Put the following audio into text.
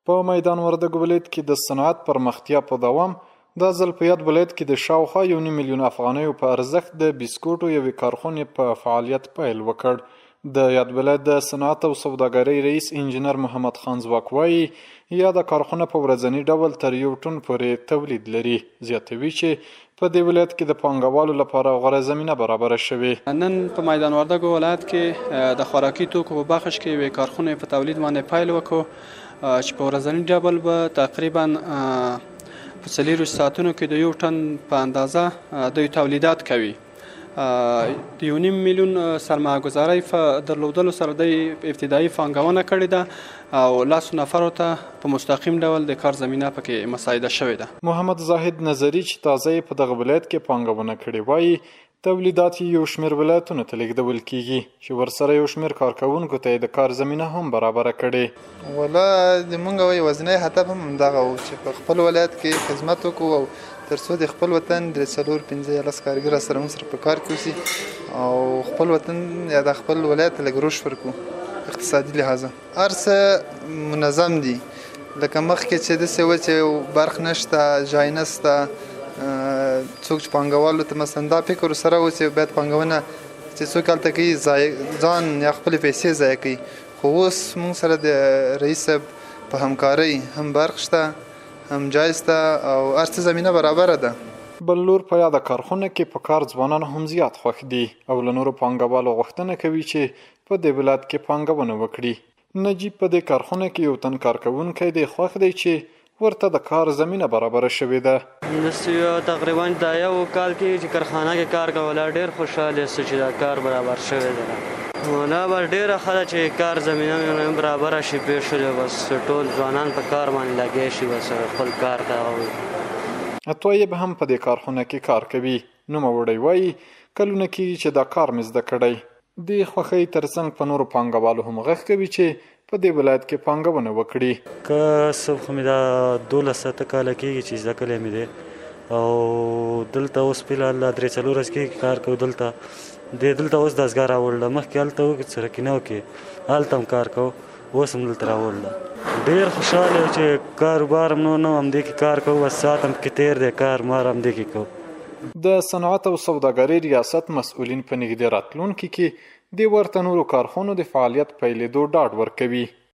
په میدان وردګ ولایت کې د صنعت پرمختیا په دوام دا ځل په یاد ولایت کې د شاوخوا 1.5 میلیون افغانیو په ارزښت د بسکوټو یوې کارخونې په فعالیت پیل وکړ. د یاد ولایت د صنعت او سوداګرۍ رئیس انجینر محمد خان ځواک وایي یاده کارخونه په ورځني ډول تر 1 ټن پورې تولید لري. زیاتوي چې په دې ولایت کې د پانګوالو لپاره غوره زمینه برابره شوې. نن په میدان وردګ ولایت کې د خوراکي توکو په بخش کې یوې کارخونې په تولید باندې پیل وکړو چې په ورځني ډول به تقریبا په 40 ساعتونو کې د 1 ټن په اندازه دوی تولیدات کوي. د 1.5 میلیون سرمایه ګذارۍ درلودلو سره د ابتدایي پانګونه کړې ده او 10 نفرو ته په مستقیم ډول د کار زمینه پکې مساعده شوې ده. محمد زاهد نظری چې تازه په دغه ولایت کې پانګونه کړې وایي تولیدات یو شمېر ولایتونو ته لیږدول کیږي چې ورسره یو شمېر کارکوونکو ته د کار زمینه هم برابره کړې. ولا زمونږ یوازینی هدف هم همدغه و چې په خپل ولایت کې خدمت وکړو او تر څو د خپل وطن د 4-5 کارګر سره موږ سره په کار کې اوسي او خپل وطن یا د خپل ولایت لږ رشد ورکړو اقتصادي لحاظه. هر څه منظم دي لکه مخکې چې داسې و چې برق نشته ځای نشته څوک چې پانګوالو ته مثلا دا فکر سره و چې باید پانګونه چې څوک هلته کوي ځان یا خپلې پیسې ضایع کوي، خو اوس موږ سره د رئیس صاحب په همکارۍ هم برق شته هم جای شته او هر څه زمینه برابره ده. بل لور په یاده کارخونه کې په کار ځوانان هم زیات خوښ دي او له نورو پانګوالو غوښتنه کوي چې په دې ولایت کې پانګونه وکړي. نجیب په دې کارخونه کې یو تن کارکوونکی دی خوښ دی چې ورته د کار زمینه برابره شوې ده. تقریبا دا یو کال کې چې کارخانه کې کار کوله ډېر خوشحاله سو چې دا کار برابر شوی دی. ولا بس ډېره ښه ده چې کار زمینه مې برابره شي پېښ شوې بس ټول ځوانان په کار باندې لګیا شي بس خپل کار ته. طیب هم په دې کارخونه کې کار کوي. نوموړی وایي کلونه کېږي چې دا کار مې زده کړی. د خوښۍ ترڅنګ په نورو پانګوالو هم غږ کوي چې په دې ولایت کې پانګونه وکړي. که څه خو مې دا 12 کاله کېږي چې زده کړی مې دی او دلته اوس فلحال 3-4 ورځې کې کار کوو. دلته اوس دستګاه راوړله، مخکې هلته سرکینو کې هلته هم کار کوو، اوس هم دلته راوړله. ډېر خوشحاله یم چې کاروبار هم نه همدې کې کار کوو، بس ساعت هم پکې تېر دی، کار مار همدې کې کوو. د صنعت او سوداګرۍ ریاست مسؤلین په نږدې راتلونکي کې د ورته نورو کارخونو د فعالیت پیلېدو ډاډ ورکوي.